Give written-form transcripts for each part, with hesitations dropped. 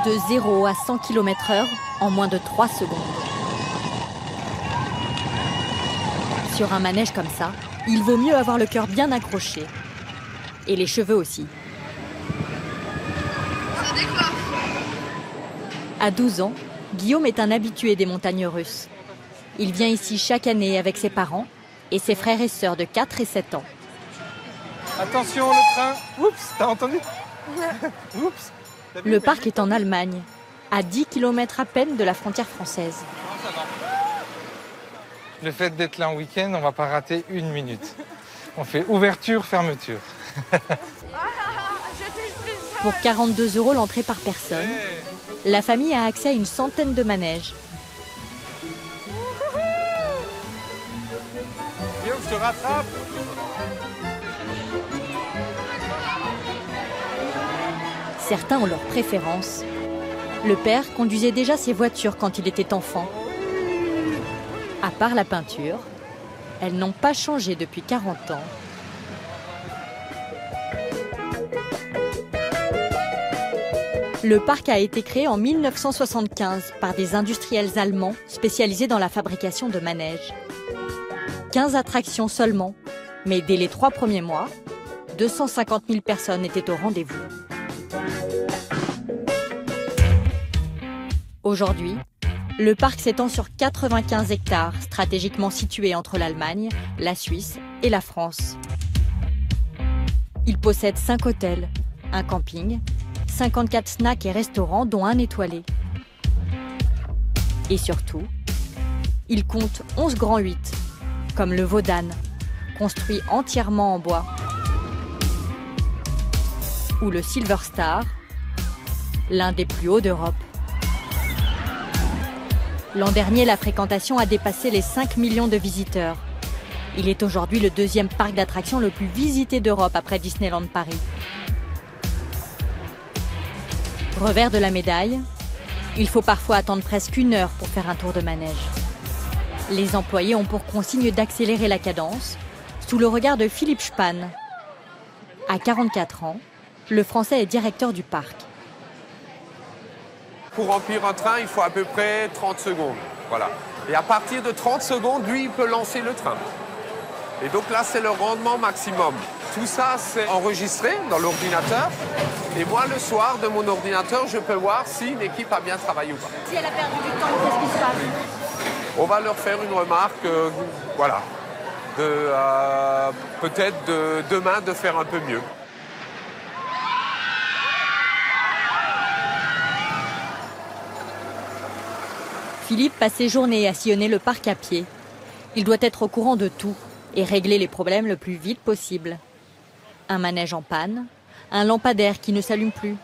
De 0 à 100 km/h en moins de 3 secondes. Sur un manège comme ça, il vaut mieux avoir le cœur bien accroché. Et les cheveux aussi. Ça décroche. À 12 ans, Guillaume est un habitué des montagnes russes. Il vient ici chaque année avec ses parents et ses frères et sœurs de 4 et 7 ans. Attention, le train. Oups, t'as entendu? Oups. Le parc est en Allemagne, à 10 km à peine de la frontière française. Le fait d'être là en week-end, on va pas rater une minute. On fait ouverture, fermeture. Pour 42 € l'entrée par personne, la famille a accès à une centaine de manèges. Viens, je te rattrape. Certains ont leur préférence. Le père conduisait déjà ses voitures quand il était enfant. À part la peinture, elles n'ont pas changé depuis 40 ans. Le parc a été créé en 1975 par des industriels allemands spécialisés dans la fabrication de manèges. 15 attractions seulement, mais dès les 3 premiers mois, 250 000 personnes étaient au rendez-vous. Aujourd'hui, le parc s'étend sur 95 hectares, stratégiquement situés entre l'Allemagne, la Suisse et la France. Il possède 5 hôtels, un camping, 54 snacks et restaurants, dont un étoilé. Et surtout, il compte 11 grands 8, comme le Vaudan, construit entièrement en bois, ou le Silver Star, l'un des plus hauts d'Europe. L'an dernier, la fréquentation a dépassé les 5 millions de visiteurs. Il est aujourd'hui le 2e parc d'attractions le plus visité d'Europe après Disneyland Paris. Revers de la médaille, il faut parfois attendre presque 1 heure pour faire un tour de manège. Les employés ont pour consigne d'accélérer la cadence, sous le regard de Philippe Spann. À 44 ans, le Français est directeur du parc. Pour remplir un train, il faut à peu près 30 secondes. Voilà. Et à partir de 30 secondes, lui, il peut lancer le train. Et donc là, c'est le rendement maximum. Tout ça, c'est enregistré dans l'ordinateur. Et moi, le soir, de mon ordinateur, je peux voir si une équipe a bien travaillé ou pas. Si elle a perdu du temps, qu'est-ce qui se passe? On va leur faire une remarque, voilà. Peut-être demain de faire un peu mieux. Philippe passe ses journées à sillonner le parc à pied. Il doit être au courant de tout et régler les problèmes le plus vite possible. Un manège en panne, un lampadaire qui ne s'allume plus.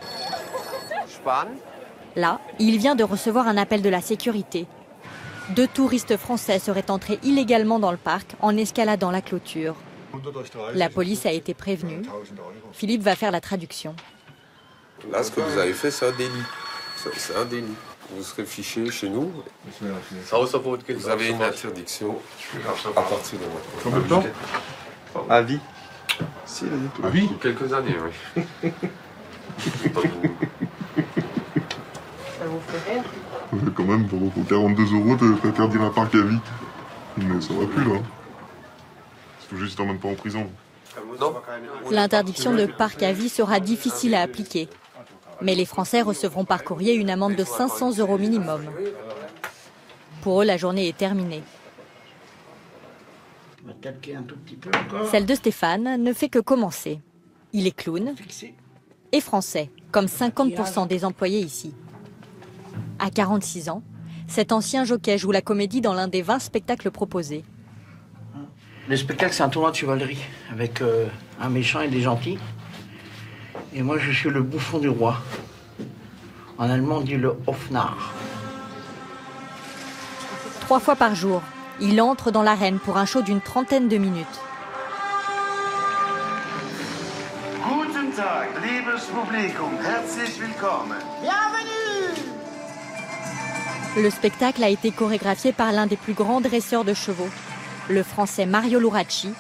Là, il vient de recevoir un appel de la sécurité. 2 touristes français seraient entrés illégalement dans le parc en escaladant la clôture. La police a été prévenue. Philippe va faire la traduction. Là, ce que vous avez fait, c'est un délit. C'est un délit. Vous serez fiché chez nous. Vous avez une interdiction à partir de maintenant. Combien de temps? À vie. Si, à vie. Quelques années, oui. Ça vous fait rire? Quand même, pour 42 €, t'interdire un parc à vie. Mais ça va plus, là. Il faut juste t'emmènes pas en prison. Non. L'interdiction de parc à vie sera difficile à appliquer. Mais les Français recevront par courrier une amende de 500 € minimum. Pour eux, la journée est terminée. Celle de Stéphane ne fait que commencer. Il est clown et français, comme 50% des employés ici. À 46 ans, cet ancien jockey joue la comédie dans l'un des 20 spectacles proposés. Le spectacle, c'est un tournoi de chevalerie, avec un méchant et des gentils. Et moi, je suis le bouffon du roi. En allemand, on dit le Hofnarr. 3 fois par jour, il entre dans l'arène pour un show d'une trentaine de minutes. Guten Tag, liebes Publikum, herzlich willkommen. Bienvenue! Le spectacle a été chorégraphié par l'un des plus grands dresseurs de chevaux, le Français Mario Luracci,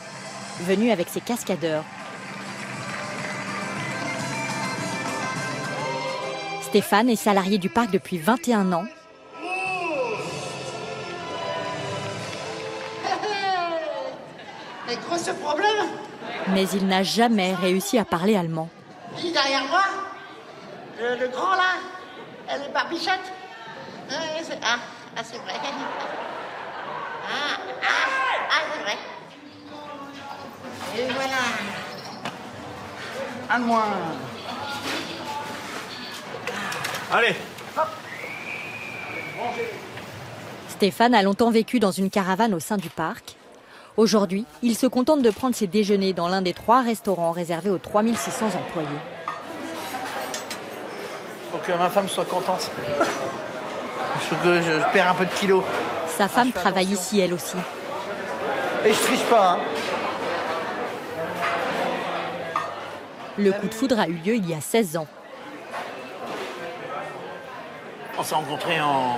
venu avec ses cascadeurs. Stéphane est salarié du parc depuis 21 ans. C'est quoi ce problème? Mais il n'a jamais réussi à parler allemand. Il est derrière moi? Le grand là? Le barbichette? C'est vrai. C'est vrai. Et voilà. Un de moins. Allez. Stéphane a longtemps vécu dans une caravane au sein du parc. Aujourd'hui, il se contente de prendre ses déjeuners dans l'un des 3 restaurants réservés aux 3600 employés. Pour que ma femme soit contente. Il faut que je perds un peu de kilos. Sa femme travaille ici, elle aussi. Et je triche pas, hein. Le coup de foudre a eu lieu il y a 16 ans. On s'est rencontrés dans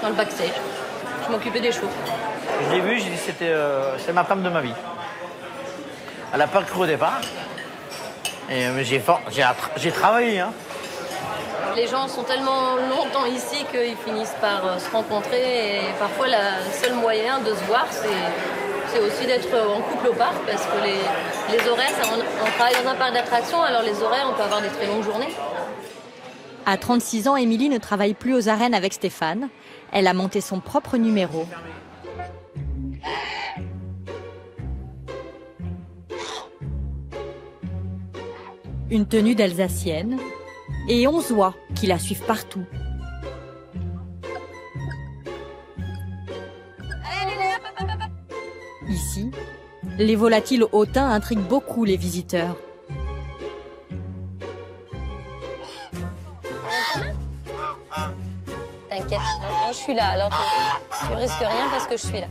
le backstage. Je m'occupais des chevaux. Je l'ai vue, j'ai dit c'est ma femme de ma vie. Elle n'a pas cru au départ. Mais j'ai travaillé, hein. Les gens sont tellement longtemps ici qu'ils finissent par se rencontrer. Et parfois, le seul moyen de se voir, c'est aussi d'être en couple au parc. Parce que les horaires, on travaille dans un parc d'attractions, alors les horaires, on peut avoir des très longues journées. À 36 ans, Émilie ne travaille plus aux arènes avec Stéphane. Elle a monté son propre numéro. Une tenue d'Alsacienne et 11 oies qui la suivent partout. Ici, les volatiles hautains intriguent beaucoup les visiteurs. T'inquiète, je suis là, alors tu risques rien parce que je suis là.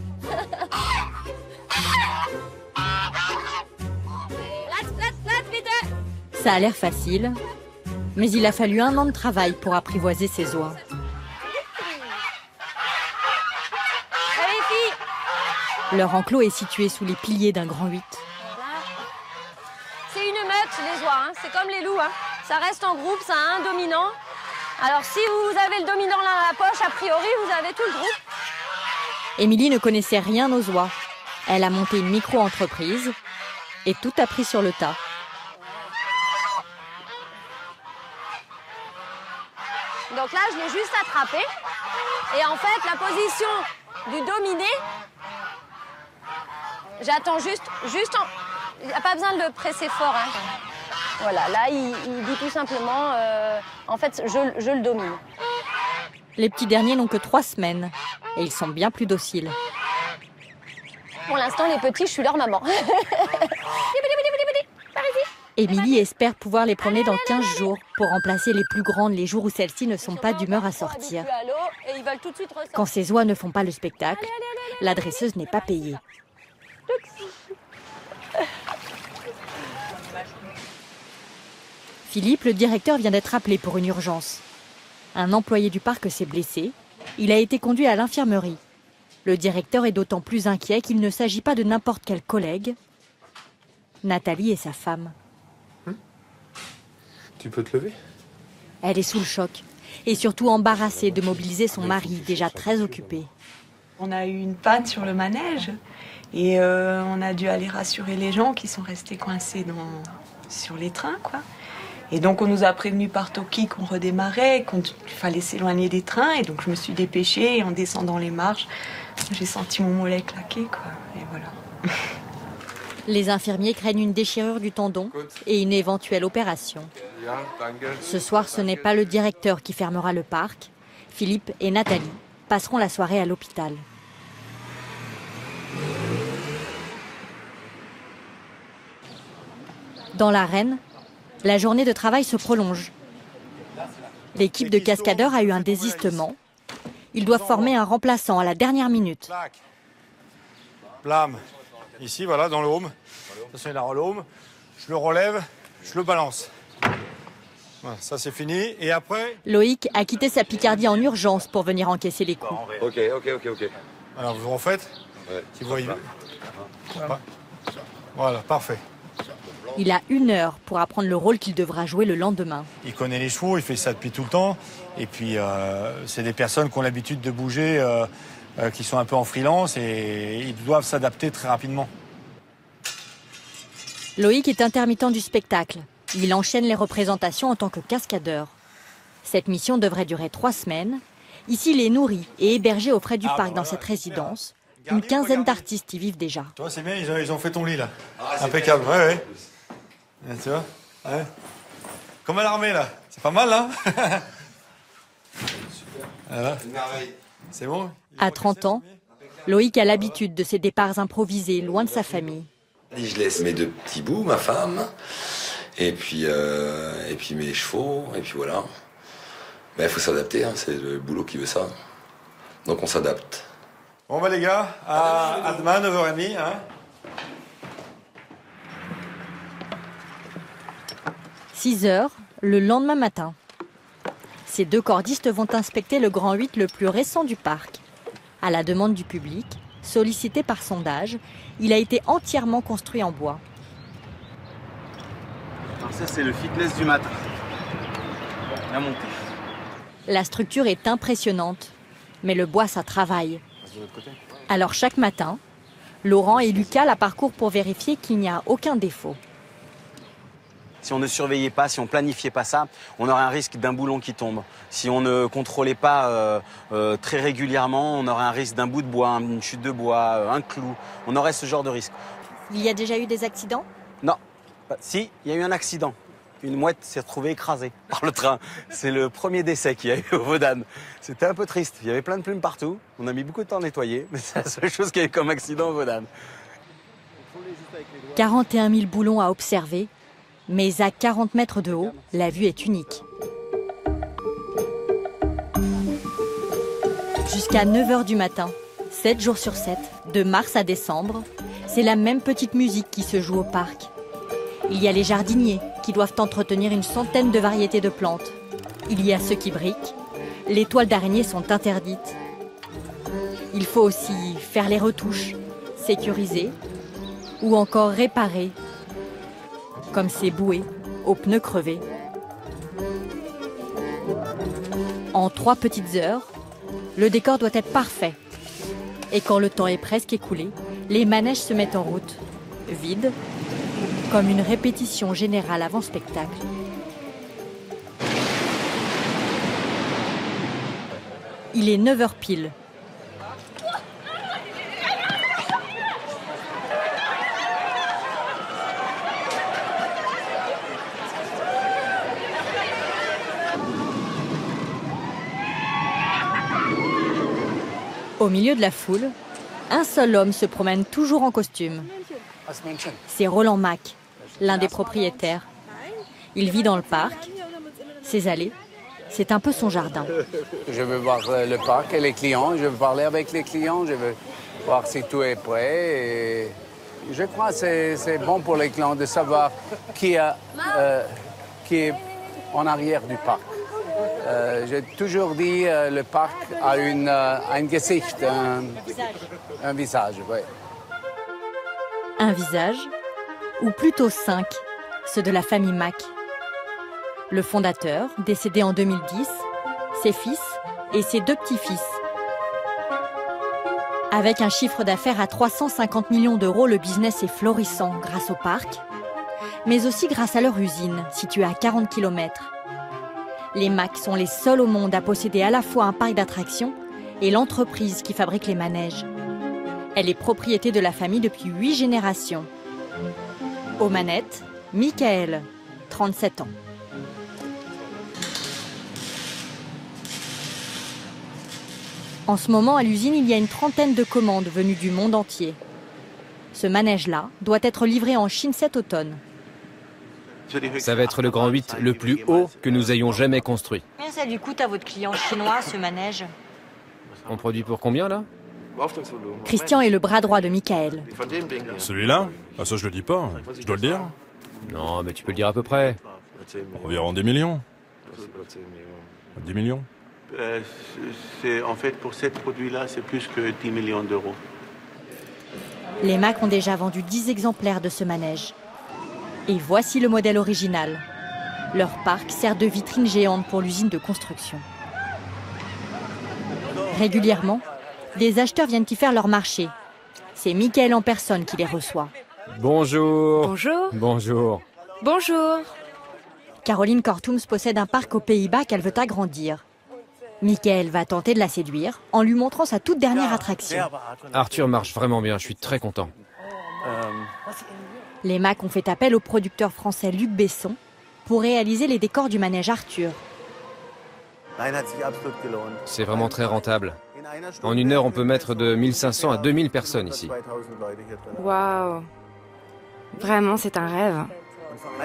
Ça a l'air facile, mais il a fallu 1 an de travail pour apprivoiser ces oies. Leur enclos est situé sous les piliers d'un grand 8. C'est une meute, les oies, hein. C'est comme les loups. Hein. Ça reste en groupe, ça a un dominant. Alors si vous avez le dominant là dans la poche, a priori, vous avez tout le groupe. Émilie ne connaissait rien aux oies. Elle a monté une micro-entreprise et tout appris sur le tas. Donc là, je l'ai juste attrapé. Et en fait, la position du dominé, j'attends juste il n'y a pas besoin de le presser fort. Hein. Voilà, là, il dit tout simplement, en fait, je le domine. Les petits derniers n'ont que 3 semaines et ils sont bien plus dociles. Pour l'instant, les petits, je suis leur maman. Émilie espère pouvoir les promener dans 15 jours pour remplacer les plus grandes les jours où celles-ci ne sont pas d'humeur à sortir. Quand ces oies ne font pas le spectacle, la dresseuse n'est pas payée. Philippe, le directeur, vient d'être appelé pour une urgence. Un employé du parc s'est blessé. Il a été conduit à l'infirmerie. Le directeur est d'autant plus inquiet qu'il ne s'agit pas de n'importe quel collègue. Nathalie est sa femme. Tu peux te lever? Elle est sous le choc et surtout embarrassée de mobiliser son mari, déjà très occupé. On a eu une panne sur le manège et on a dû aller rassurer les gens qui sont restés coincés sur les trains, quoi. Et donc on nous a prévenu par Toki qu'on redémarrait, qu'il fallait s'éloigner des trains. Et donc je me suis dépêchée et en descendant les marches, j'ai senti mon mollet claquer, quoi. Et voilà. Les infirmiers craignent une déchirure du tendon et une éventuelle opération. Ce soir, ce n'est pas le directeur qui fermera le parc. Philippe et Nathalie passeront la soirée à l'hôpital. Dans l'arène, la journée de travail se prolonge. L'équipe de cascadeurs a eu un désistement. Ils doivent former un remplaçant à la dernière minute. Blam. Ici, voilà, dans le home. Ça, c'est la home. Je le relève, je le balance. Voilà, ça, c'est fini. Et après... Loïc a quitté sa Picardie en urgence pour venir encaisser les coups. Ok. Alors, vous refaites. Ouais. Si vous voyez. Voilà, parfait. Il a 1 heure pour apprendre le rôle qu'il devra jouer le lendemain. Il connaît les chevaux, il fait ça depuis tout le temps. Et puis, c'est des personnes qui ont l'habitude de bouger, qui sont un peu en freelance et ils doivent s'adapter très rapidement. Loïc est intermittent du spectacle. Il enchaîne les représentations en tant que cascadeur. Cette mission devrait durer 3 semaines. Ici, il est nourri et hébergé aux frais du parc dans cette résidence. Une quinzaine d'artistes y vivent déjà. Tu vois, c'est bien, ils ont fait ton lit là. Impeccable, ouais. Tu vois, ouais. Comme à l'armée là. C'est pas mal, hein. Voilà. C'est bon. À 30 ans, Loïc a l'habitude de ces départs improvisés, loin de sa famille. Je laisse mes 2 petits bouts, ma femme, et puis mes chevaux, et puis voilà. Mais il faut s'adapter, hein, c'est le boulot qui veut ça. Donc on s'adapte. Bon bah les gars, à demain, 9h30. Hein. 6h, le lendemain matin. Ces 2 cordistes vont inspecter le Grand 8 le plus récent du parc. À la demande du public, sollicité par sondage, il a été entièrement construit en bois. Alors ça, c'est le fitness du matin. La montée. La structure est impressionnante, mais le bois, ça travaille. Alors chaque matin, Laurent et Lucas la parcourent pour vérifier qu'il n'y a aucun défaut. Si on ne surveillait pas, si on planifiait pas ça, on aurait un risque d'un boulon qui tombe. Si on ne contrôlait pas très régulièrement, on aurait un risque d'un bout de bois, une chute de bois, un clou. On aurait ce genre de risque. Il y a déjà eu des accidents? Non. Si, il y a eu un accident. Une mouette s'est retrouvée écrasée par le train. C'est le premier décès qu'il y a eu au Vaudane. C'était un peu triste. Il y avait plein de plumes partout. On a mis beaucoup de temps à nettoyer, mais c'est la seule chose qu'il y a eu comme accident au Vaudane. 41 000 boulons à observer, mais à 40 mètres de haut, la vue est unique. Jusqu'à 9h du matin, 7 jours sur 7, de mars à décembre, c'est la même petite musique qui se joue au parc. Il y a les jardiniers qui doivent entretenir une centaine de variétés de plantes. Il y a ceux qui briquent. Les toiles d'araignée sont interdites. Il faut aussi faire les retouches, sécuriser ou encore réparer, comme ces bouées aux pneus crevés. En 3 petites heures, le décor doit être parfait. Et quand le temps est presque écoulé, les manèges se mettent en route, vides, comme une répétition générale avant spectacle. Il est 9h pile. Au milieu de la foule, un seul homme se promène toujours en costume. C'est Roland Mack, l'un des propriétaires. Il vit dans le parc. Ses allées, c'est un peu son jardin. Je veux voir le parc et les clients, je veux parler avec les clients, je veux voir si tout est prêt. Et je crois que c'est bon pour les clients de savoir qui est en arrière du parc. J'ai toujours dit le parc a un Gesicht, un visage. Ouais. Un visage, ou plutôt 5, ceux de la famille Mack. Le fondateur, décédé en 2010, ses fils et ses 2 petits-fils. Avec un chiffre d'affaires à 350 millions d'euros, le business est florissant grâce au parc, mais aussi grâce à leur usine, située à 40 km. Les Mack sont les seuls au monde à posséder à la fois un parc d'attractions et l'entreprise qui fabrique les manèges. Elle est propriété de la famille depuis 8 générations. Aux manettes, Michael, 37 ans. En ce moment, à l'usine, il y a une trentaine de commandes venues du monde entier. Ce manège-là doit être livré en Chine cet automne. Ça va être le Grand 8 le plus haut que nous ayons jamais construit. Combien ça lui coûte à votre client chinois, ce manège? On produit pour combien, là? Christian est le bras droit de Michael. Celui-là? Ah, ça, je le dis pas. Je dois le dire? Non, mais tu peux le dire à peu près. Environ 10 millions. 10 millions? En fait, pour ce produit-là, c'est plus que 10 millions d'euros. Les Mack ont déjà vendu 10 exemplaires de ce manège. Et voici le modèle original. Leur parc sert de vitrine géante pour l'usine de construction. Régulièrement, des acheteurs viennent y faire leur marché. C'est Michael en personne qui les reçoit. Bonjour. Bonjour. Bonjour. Bonjour. Caroline Kortums possède un parc aux Pays-Bas qu'elle veut agrandir. Michael va tenter de la séduire en lui montrant sa toute dernière attraction. Arthur marche vraiment bien, je suis très content. Les Mac ont fait appel au producteur français Luc Besson pour réaliser les décors du manège Arthur. C'est vraiment très rentable. En 1 heure, on peut mettre de 1500 à 2000 personnes ici. Waouh. Vraiment, c'est un rêve.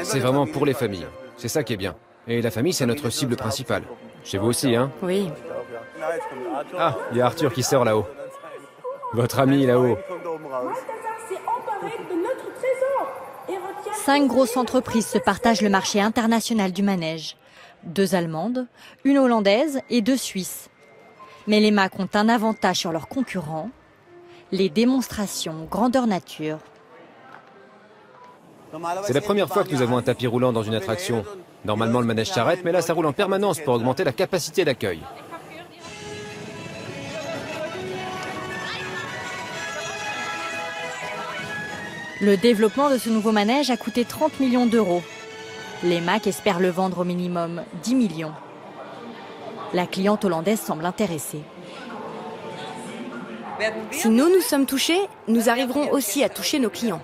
C'est vraiment pour les familles. C'est ça qui est bien. Et la famille, c'est notre cible principale. Chez vous aussi, hein? Oui. Ah, il y a Arthur qui sort là-haut. Votre ami là-haut. 5 grosses entreprises se partagent le marché international du manège. 2 Allemandes, 1 Hollandaise et 2 Suisses. Mais les Mac ont un avantage sur leurs concurrents, les démonstrations grandeur nature. C'est la première fois que nous avons un tapis roulant dans une attraction. Normalement, le manège s'arrête, mais là, ça roule en permanence pour augmenter la capacité d'accueil. Le développement de ce nouveau manège a coûté 30 millions d'euros. Les Mac espèrent le vendre au minimum 10 millions. La cliente hollandaise semble intéressée. Si nous sommes touchés, nous arriverons aussi à toucher nos clients.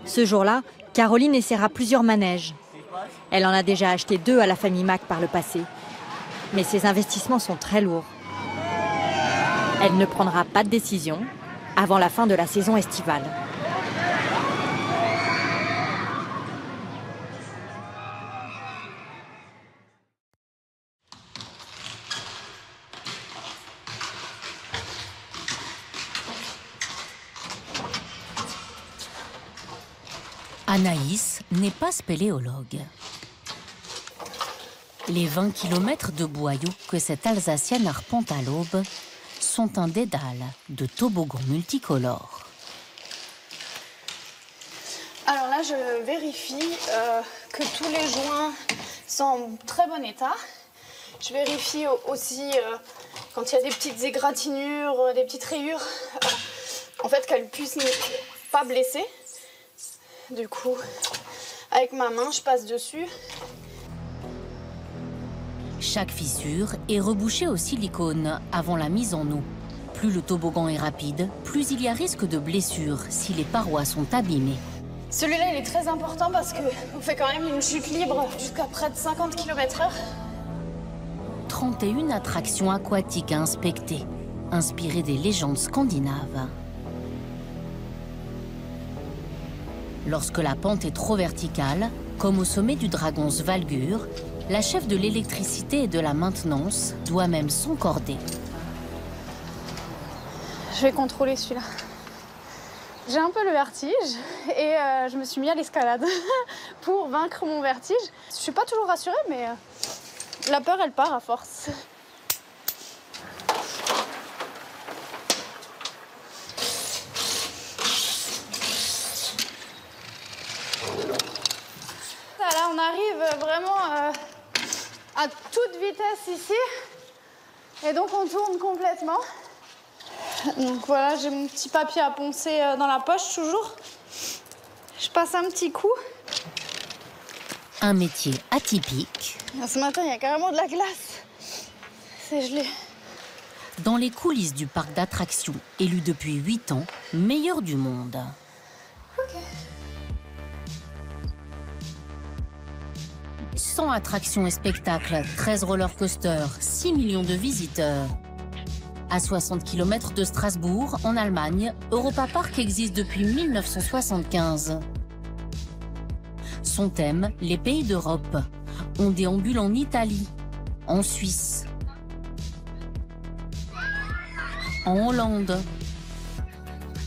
Ce jour-là, Caroline essaiera plusieurs manèges. Elle en a déjà acheté 2 à la famille Mac par le passé. Mais ses investissements sont très lourds. Elle ne prendra pas de décision avant la fin de la saison estivale. Anaïs n'est pas spéléologue. Les 20 km de boyaux que cette Alsacienne arpente à l'aube sont un dédale de toboggans multicolores. Alors là, je vérifie que tous les joints sont en très bon état. Je vérifie aussi quand il y a des petites égratignures, des petites rayures, en fait qu'elles puissent ne pas blesser. Du coup, avec ma main, je passe dessus. Chaque fissure est rebouchée au silicone avant la mise en eau. Plus le toboggan est rapide, plus il y a risque de blessure si les parois sont abîmées. Celui-là, il est très important parce qu'on fait quand même une chute libre jusqu'à près de 50 km/h. 31 attractions aquatiques à inspecter, inspirées des légendes scandinaves. Lorsque la pente est trop verticale, comme au sommet du dragon Svalgur, la chef de l'électricité et de la maintenance doit même s'encorder. Je vais contrôler celui-là. J'ai un peu le vertige et je me suis mis à l'escalade pour vaincre mon vertige. Je suis pas toujours rassurée, mais la peur, elle part à force. Là, on arrive vraiment à toute vitesse ici. Et donc, on tourne complètement. Donc voilà, j'ai mon petit papier à poncer dans la poche, toujours. Je passe un petit coup. Un métier atypique. Ce matin, il y a carrément de la glace. C'est gelé. Dans les coulisses du parc d'attractions, élu depuis 8 ans, meilleur du monde. Ok. 100 attractions et spectacles, 13 roller coasters, 6 millions de visiteurs. À 60 km de Strasbourg, en Allemagne, Europa Park existe depuis 1975. Son thème, les pays d'Europe. On déambule en Italie, en Suisse, en Hollande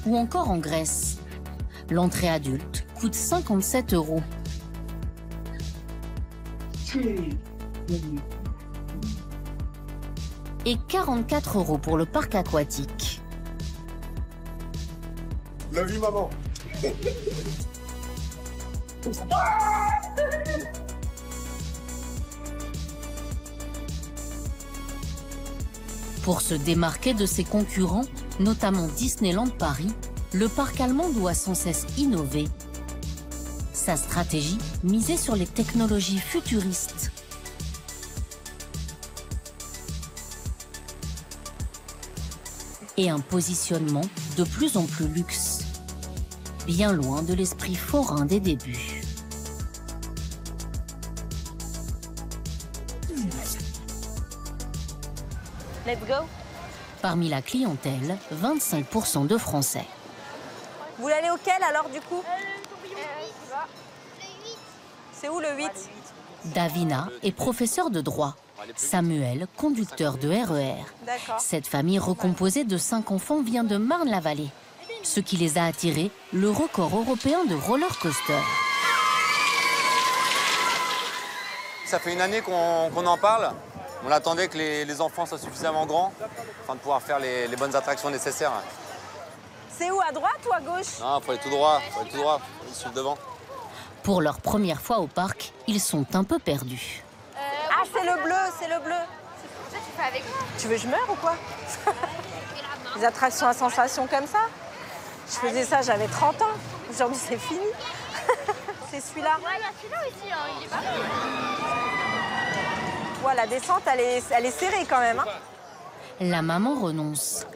ou encore en Grèce. L'entrée adulte coûte 57 €. Et 44 € pour le parc aquatique. La vie, maman. Pour se démarquer de ses concurrents, notamment Disneyland Paris, le parc allemand doit sans cesse innover. Sa stratégie, miser sur les technologies futuristes. Et un positionnement de plus en plus luxe, bien loin de l'esprit forain des débuts. Let's go. Parmi la clientèle, 25% de Français. Vous voulez aller auquel alors du coup? C'est où le 8? Davina est professeur de droit. Samuel, conducteur de RER. Cette famille recomposée de 5 enfants vient de Marne-la-Vallée. Ce qui les a attirés, le record européen de roller coaster. Ça fait une année qu'on en parle. On attendait que les enfants soient suffisamment grands afin de pouvoir faire les bonnes attractions nécessaires. C'est où, à droite ou à gauche? Non, il faut aller tout droit, il faut aller tout droit, il faut suivre devant. Pour leur première fois au parc, ils sont un peu perdus. Ah, c'est le bleu, c'est le bleu. Ça, tu fais avec moi. Tu veux que je meure ou quoi? Les attractions à sensation comme ça? Je faisais ça, j'avais 30 ans. Aujourd'hui, c'est fini. C'est celui-là. Ouais, il y a celui-là aussi, hein. Il est pas mal. Ouais, la descente, elle est serrée quand même. Hein. La maman renonce.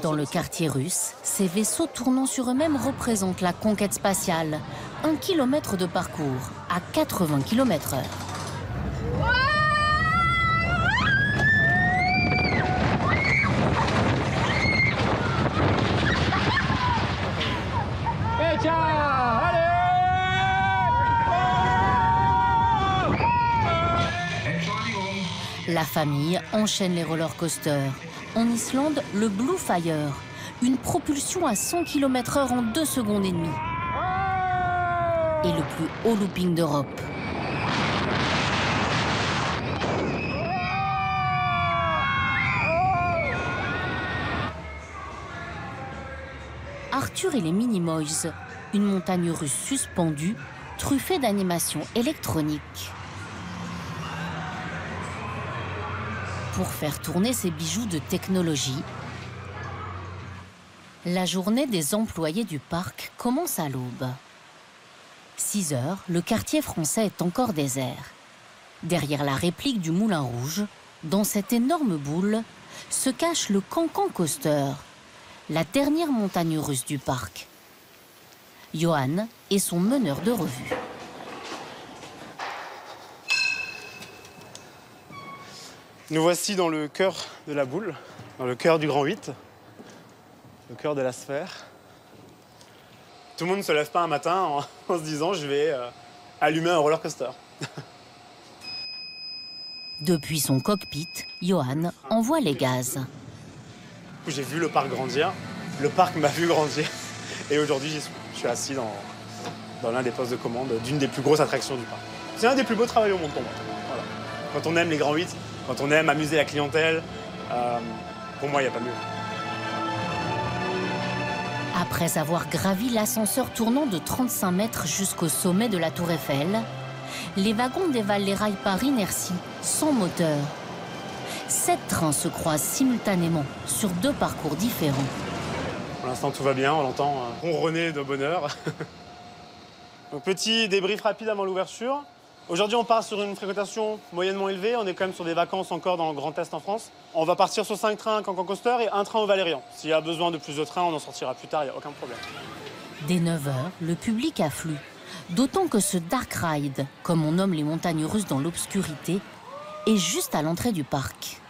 Dans le quartier russe, ces vaisseaux tournant sur eux-mêmes représentent la conquête spatiale. 1 kilomètre de parcours à 80 km/h. La famille enchaîne les roller coasters. En Islande, le Blue Fire, une propulsion à 100 km/h en 2 secondes et demie. Et le plus haut looping d'Europe. Arthur et les Minimoys, une montagne russe suspendue, truffée d'animations électroniques. Pour faire tourner ces bijoux de technologie, la journée des employés du parc commence à l'aube. 6 heures, le quartier français est encore désert. Derrière la réplique du Moulin Rouge, dans cette énorme boule, se cache le Cancan Coaster, la dernière montagne russe du parc. Johan est son meneur de revue. Nous voici dans le cœur de la boule, dans le cœur du Grand 8, le cœur de la sphère. Tout le monde ne se lève pas un matin en se disant « je vais allumer un roller coaster ». Depuis son cockpit, Johan envoie les gaz. J'ai vu le parc grandir, le parc m'a vu grandir et aujourd'hui j'y suis. Je suis assis dans l'un des postes de commande d'une des plus grosses attractions du parc. C'est un des plus beaux travails au monde pour moi. Voilà. Quand on aime les Grands 8, quand on aime amuser la clientèle, pour moi, il n'y a pas mieux. Après avoir gravi l'ascenseur tournant de 35 mètres jusqu'au sommet de la Tour Eiffel, les wagons dévalent les rails par inertie, sans moteur. 7 trains se croisent simultanément sur 2 parcours différents. Pour l'instant, tout va bien, on l'entend ronronner de bonheur. Donc, petit débrief rapide avant l'ouverture. Aujourd'hui, on part sur une fréquentation moyennement élevée. On est quand même sur des vacances encore dans le Grand Est en France. On va partir sur 5 trains Cancan Coaster et 1 train au Valérian. S'il y a besoin de plus de trains, on en sortira plus tard, il n'y a aucun problème. Dès 9 h, le public afflue. D'autant que ce Dark Ride, comme on nomme les montagnes russes dans l'obscurité, est juste à l'entrée du parc.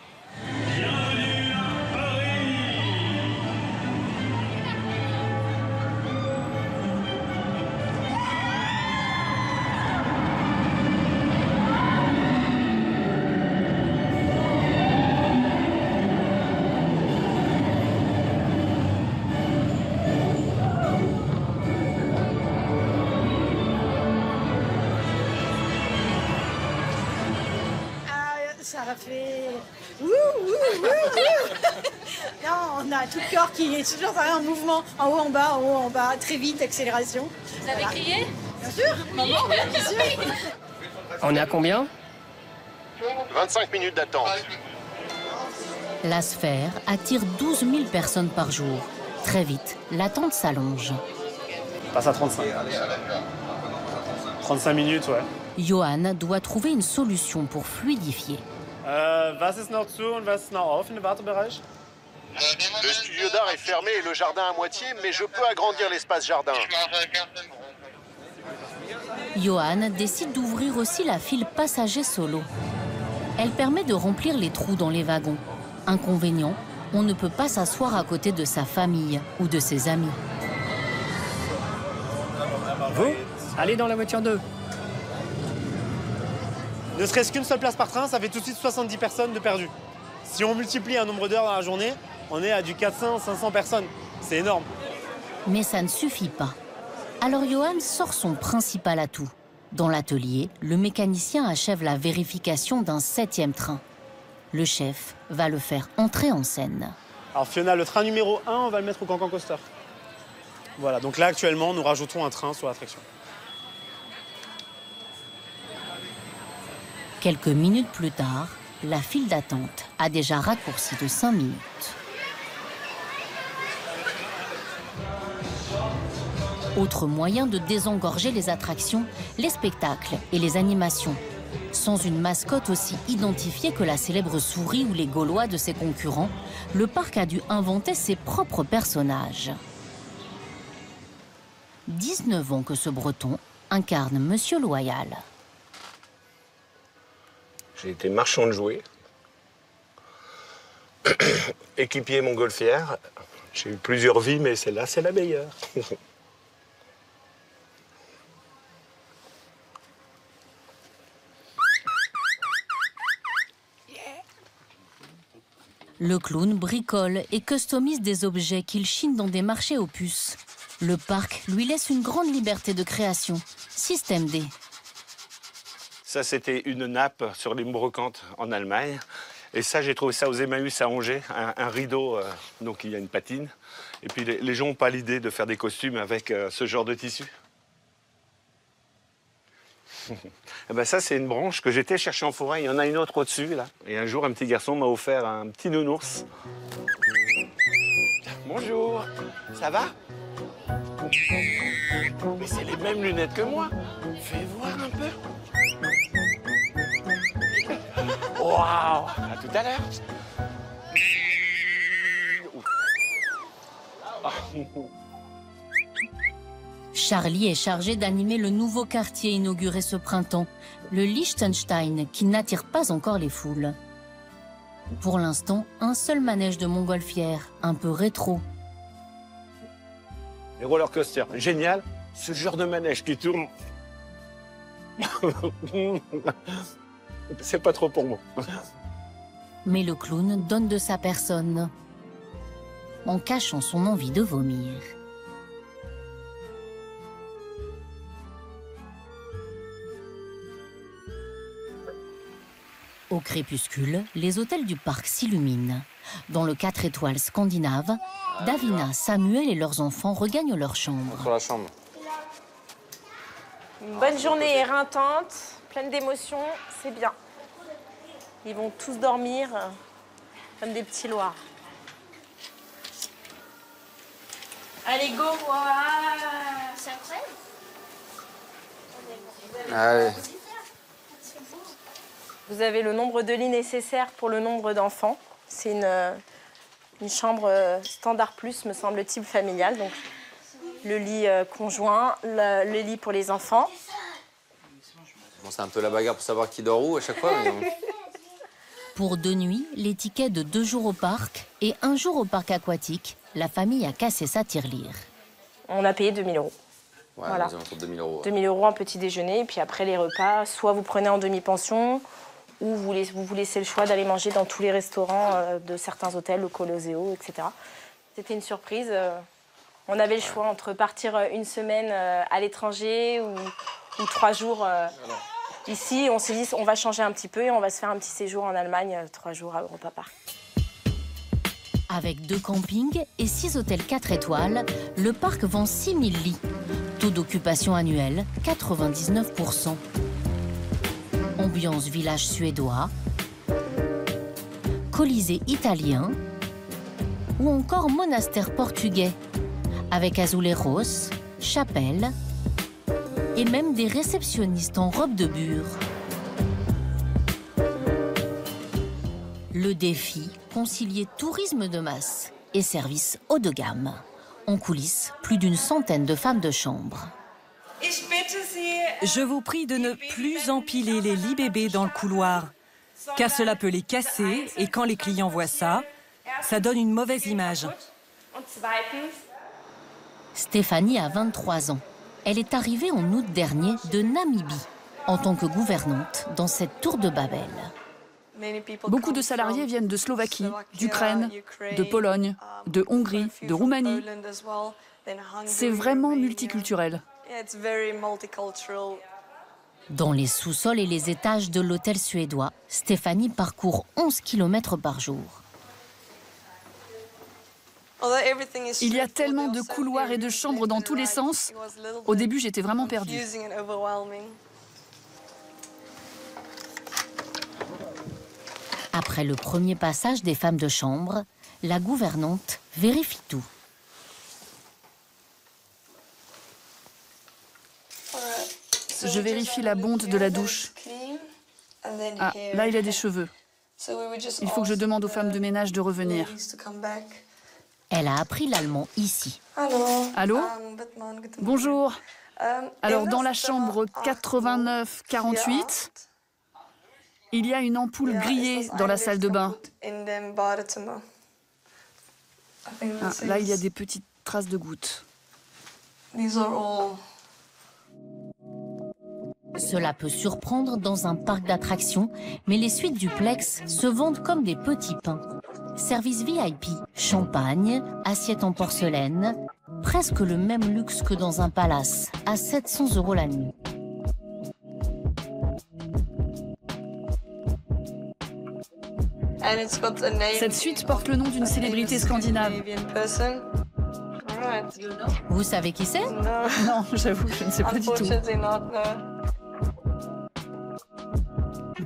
Ça fait... Non, on a tout le corps qui est toujours en mouvement, en haut, en bas, très vite, accélération. Vous avez crié? sûr, maman, bien sûr. On est à combien? 25 minutes d'attente. La sphère attire 12 000 personnes par jour. Très vite, l'attente s'allonge. On passe à 35. 35 minutes, ouais. Johan doit trouver une solution pour fluidifier. Was ist noch zu und was ist noch auf in dem Wartebereich? Le studio d'art est fermé et le jardin à moitié, mais je peux agrandir l'espace jardin. Johan décide d'ouvrir aussi la file passager solo. Elle permet de remplir les trous dans les wagons. Inconvénient, on ne peut pas s'asseoir à côté de sa famille ou de ses amis. Vous, allez dans la voiture 2. Ne serait-ce qu'une seule place par train, ça fait tout de suite 70 personnes de perdues. Si on multiplie un nombre d'heures dans la journée, on est à du 400-500 personnes. C'est énorme. Mais ça ne suffit pas. Alors Johan sort son principal atout. Dans l'atelier, le mécanicien achève la vérification d'un 7e train. Le chef va le faire entrer en scène. Alors Fiona, le train numéro 1, on va le mettre au Cancan Coaster. Voilà, donc là actuellement, nous rajoutons un train sur l'attraction. Quelques minutes plus tard, la file d'attente a déjà raccourci de 5 minutes. Autre moyen de désengorger les attractions, les spectacles et les animations. Sans une mascotte aussi identifiée que la célèbre souris ou les Gaulois de ses concurrents, le parc a dû inventer ses propres personnages. 19 ans que ce Breton incarne Monsieur Loyal. J'ai été marchand de jouets, équipier montgolfière. J'ai eu plusieurs vies, mais celle-là, c'est la meilleure. Le clown bricole et customise des objets qu'il chine dans des marchés aux puces. Le parc lui laisse une grande liberté de création. Système D. Ça, c'était une nappe sur les brocantes en Allemagne. Et ça, j'ai trouvé ça aux Emmaüs à Angers, un rideau, donc il y a une patine. Et puis les gens n'ont pas l'idée de faire des costumes avec ce genre de tissu. Et ben ça, c'est une branche que j'étais chercher en forêt. Il y en a une autre au-dessus, là. Et un jour, un petit garçon m'a offert un petit nounours. Bonjour, ça va? Mais c'est les mêmes lunettes que moi. Fais voir un peu. Waouh! À tout à l'heure. Charlie est chargé d'animer le nouveau quartier inauguré ce printemps, le Liechtenstein, qui n'attire pas encore les foules. Pour l'instant, un seul manège de montgolfière, un peu rétro. Les roller coasters, génial. Ce genre de manège qui tourne. C'est pas trop pour moi. Mais le clown donne de sa personne, en cachant son envie de vomir. Au crépuscule, les hôtels du parc s'illuminent. Dans le 4 étoiles scandinave, Davina, Samuel et leurs enfants regagnent leur chambre. Sur la chambre. Une bonne journée éreintante, pleine d'émotions, c'est bien. Ils vont tous dormir comme des petits loirs. Allez, go! C'est incroyable. Allez. Vous avez le nombre de lits nécessaires pour le nombre d'enfants. C'est une chambre standard plus, me semble, type familial. Donc, le lit conjoint, le lit pour les enfants. Bon, c'est un peu la bagarre pour savoir qui dort où à chaque fois. Mais... Pour 2 nuits, les tickets de 2 jours au parc et 1 jour au parc aquatique, la famille a cassé sa tirelire. On a payé 2 000 €. Ouais, voilà. 2 000 €. 2 000 € en petit déjeuner, et puis après les repas, soit vous prenez en demi-pension, ou vous vous laissez le choix d'aller manger dans tous les restaurants de certains hôtels, le Colosseo, etc. C'était une surprise. On avait le choix entre partir une semaine à l'étranger ou 3 jours ici. On s'est dit, on va changer un petit peu et on va se faire un petit séjour en Allemagne, 3 jours à Europa Park. Avec 2 campings et 6 hôtels 4 étoiles, le parc vend 6 000 lits. Taux d'occupation annuel, 99%. Ambiance village suédois, colisée italien ou encore monastère portugais, avec azuleros, chapelle et même des réceptionnistes en robe de bure. Le défi, concilier tourisme de masse et services haut de gamme. En coulisses, plus d'une centaine de femmes de chambre. Je vous prie de ne plus empiler les lits bébés dans le couloir, car cela peut les casser et quand les clients voient ça, ça donne une mauvaise image. Stéphanie a 23 ans. Elle est arrivée en août dernier de Namibie en tant que gouvernante dans cette tour de Babel. Beaucoup de salariés viennent de Slovaquie, d'Ukraine, de Pologne, de Hongrie, de Roumanie. C'est vraiment multiculturel. Dans les sous-sols et les étages de l'hôtel suédois, Stéphanie parcourt 11 km par jour. Il y a tellement de couloirs et de chambres dans tous les sens. Au début, j'étais vraiment perdue. Après le premier passage des femmes de chambre, la gouvernante vérifie tout. Je vérifie la bonde de la douche. Ah, là, il y a des cheveux. Il faut que je demande aux femmes de ménage de revenir. Elle a appris l'allemand ici. Allô? Bonjour. Alors, dans la chambre 89-48, il y a une ampoule grillée dans la salle de bain. Ah, là, il y a des petites traces de gouttes. Cela peut surprendre dans un parc d'attractions, mais les suites duplex se vendent comme des petits pains. Service VIP, champagne, assiettes en porcelaine, presque le même luxe que dans un palace, à 700 € la nuit. Cette suite porte le nom d'une célébrité scandinave. Vous savez qui c'est? Non, j'avoue, je ne sais pas du tout.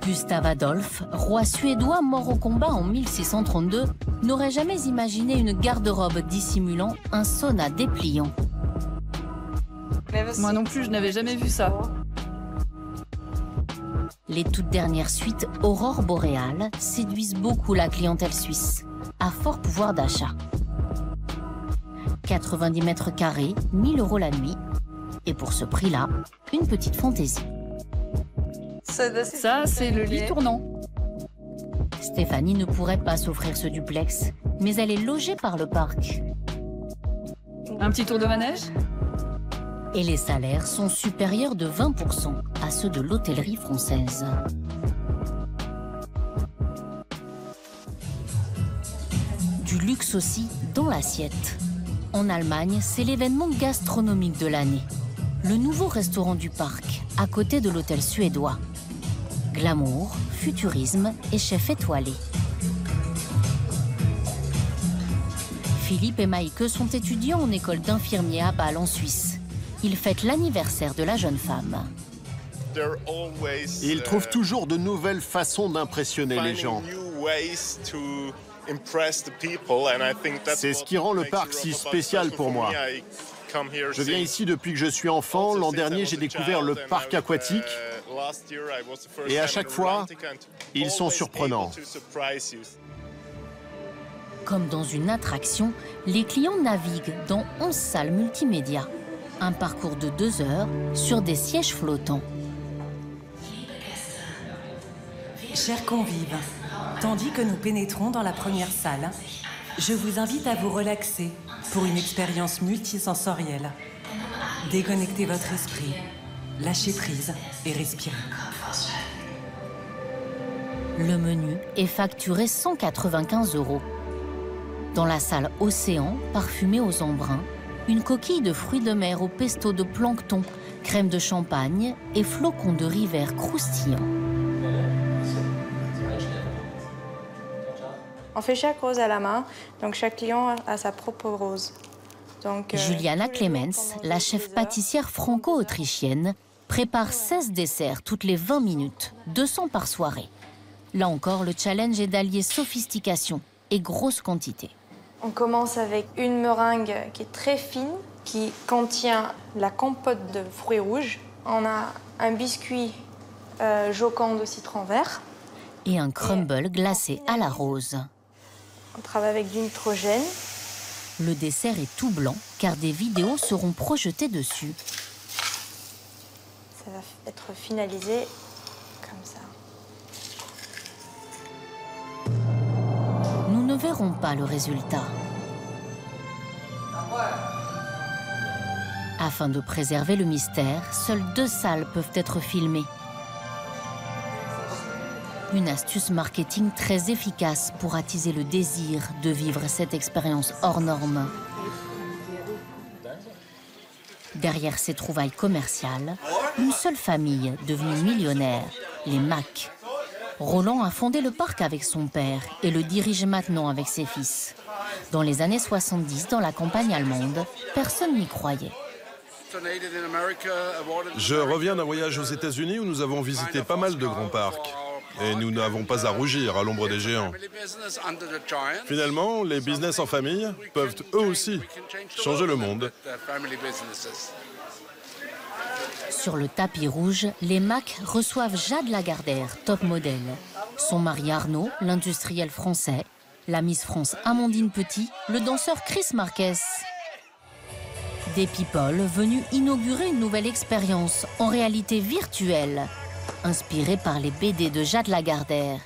Gustave Adolphe, roi suédois mort au combat en 1632, n'aurait jamais imaginé une garde-robe dissimulant un sauna dépliant. Moi non plus, je n'avais jamais vu ça. Les toutes dernières suites Aurore boréale séduisent beaucoup la clientèle suisse, à fort pouvoir d'achat. 90 mètres carrés, 1 000 € la nuit. Et pour ce prix-là, une petite fantaisie. Ça, c'est le lit tournant. Stéphanie ne pourrait pas s'offrir ce duplex, mais elle est logée par le parc. Un petit tour de manège? Et les salaires sont supérieurs de 20% à ceux de l'hôtellerie française. Du luxe aussi dans l'assiette. En Allemagne, c'est l'événement gastronomique de l'année. Le nouveau restaurant du parc, à côté de l'hôtel suédois. Glamour, futurisme et chef étoilé. Philippe et Maïke sont étudiants en école d'infirmiers à Bâle en Suisse. Ils fêtent l'anniversaire de la jeune femme. Ils trouvent toujours de nouvelles façons d'impressionner les gens. C'est ce qui rend le parc si spécial pour moi. Je viens ici depuis que je suis enfant. L'an dernier, j'ai découvert le parc aquatique. Et à chaque fois, ils sont surprenants. Comme dans une attraction, les clients naviguent dans 11 salles multimédia. Un parcours de 2 heures sur des sièges flottants. Chers convives, tandis que nous pénétrons dans la première salle, je vous invite à vous relaxer pour une expérience multisensorielle. Déconnectez votre esprit, lâchez prise et respirez. Le menu est facturé 195 €. Dans la salle Océan, parfumée aux embruns, une coquille de fruits de mer au pesto de plancton, crème de champagne et flocons de riz vert croustillants. On fait chaque rose à la main, donc chaque client a sa propre rose. Juliana Clemens, la chef pâtissière franco-autrichienne, prépare 16 desserts toutes les 20 minutes, 200 par soirée. Là encore, le challenge est d'allier sophistication et grosse quantité. On commence avec une meringue qui est très fine, qui contient la compote de fruits rouges. On a un biscuit jocand de citron vert. Et un crumble glacé à la rose. On travaille avec du nitrogène. Le dessert est tout blanc, car des vidéos seront projetées dessus. Ça va être finalisé comme ça. Nous ne verrons pas le résultat. Afin de préserver le mystère, seules 2 salles peuvent être filmées. Une astuce marketing très efficace pour attiser le désir de vivre cette expérience hors norme. Derrière ces trouvailles commerciales, une seule famille devenue millionnaire, les Mack. Roland a fondé le parc avec son père et le dirige maintenant avec ses fils. Dans les années 70, dans la campagne allemande, personne n'y croyait. Je reviens d'un voyage aux États-Unis où nous avons visité pas mal de grands parcs. Et nous n'avons pas à rougir à l'ombre des géants. Finalement, les business en famille peuvent eux aussi changer le monde. Sur le tapis rouge, les Mack reçoivent Jade Lagardère, top modèle. Son mari Arnaud, l'industriel français. La Miss France Amandine Petit, le danseur Chris Marquez. Des people venus inaugurer une nouvelle expérience en réalité virtuelle, inspirée par les BD de Jade Lagardère.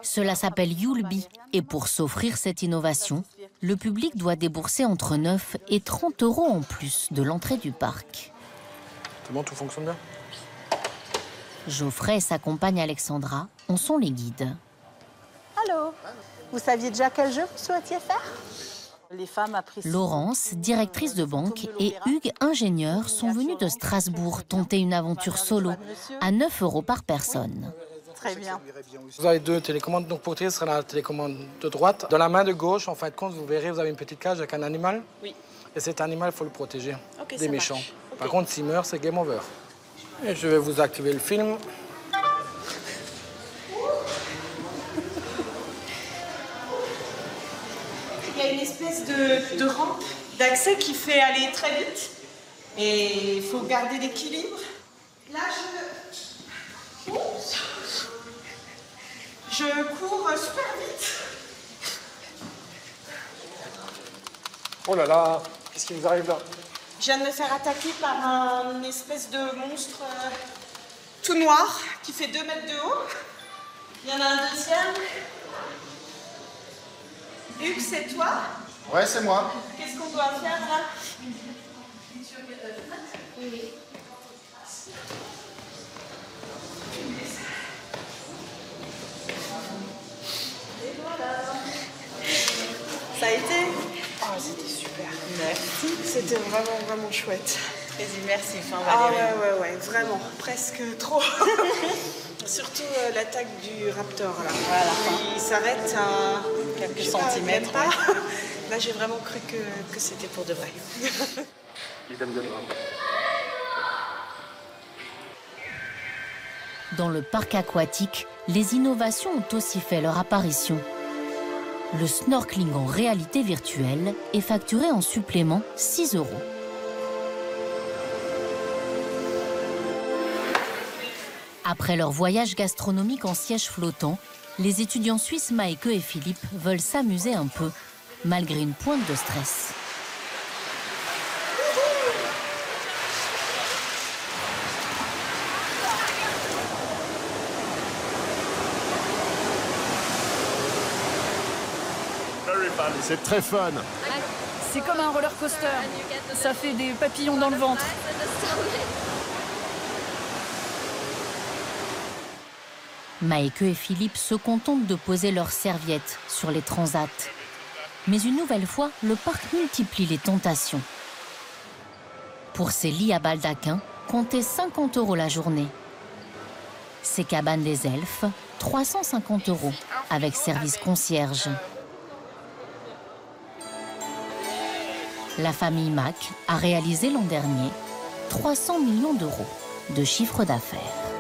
Cela s'appelle Yulby et pour s'offrir cette innovation, le public doit débourser entre 9 et 30 € en plus de l'entrée du parc. C'est bon, tout fonctionne bien? Geoffrey et sa compagne Alexandra en sont les guides. Allô? Vous saviez déjà quel jeu vous souhaitiez faire? Les femmes apprécient. Laurence, directrice de banque, et Hugues, ingénieur, sont venus de Strasbourg tenter une aventure solo à 9 € par personne. Très bien. Vous avez 2 télécommandes, donc pour tirer, ce sera la télécommande de droite. Dans la main de gauche, en fin de compte, vous verrez, vous avez une petite cage avec un animal. Oui. Et cet animal, il faut le protéger des méchants. Okay. Par contre, s'il meurt, c'est game over. Et je vais vous activer le film. Il y a une espèce de rampe d'accès qui fait aller très vite. Et il faut garder l'équilibre. Là, je cours super vite. Oh là là, qu'est-ce qui vous arrive là? Je viens de me faire attaquer par une espèce de monstre tout noir qui fait 2 mètres de haut. Il y en a un deuxième. Hugues, c'est toi? Ouais, c'est moi. Qu'est-ce qu'on doit faire là? Et voilà. Ça a été? Ah, c'était super. Merci. C'était vraiment chouette. Merci, Valérie. Ah ouais, vraiment. Presque trop. Surtout l'attaque du raptor là. Voilà. Il s'arrête à quelques centimètres. Pas. Là, j'ai vraiment cru que c'était pour de vrai. Dans le parc aquatique, les innovations ont aussi fait leur apparition. Le snorkeling en réalité virtuelle est facturé en supplément 6 €. Après leur voyage gastronomique en siège flottant, les étudiants suisses Maïke et Philippe veulent s'amuser un peu, malgré une pointe de stress. C'est très fun. C'est comme un roller coaster. Ça fait des papillons dans le ventre. Maïke et Philippe se contentent de poser leurs serviettes sur les transats. Mais une nouvelle fois, le parc multiplie les tentations. Pour ces lits à baldaquin, comptez 50 € la journée. Ces cabanes des elfes, 350 € avec service concierge. La famille Mack a réalisé l'an dernier 300 millions d'euros de chiffre d'affaires.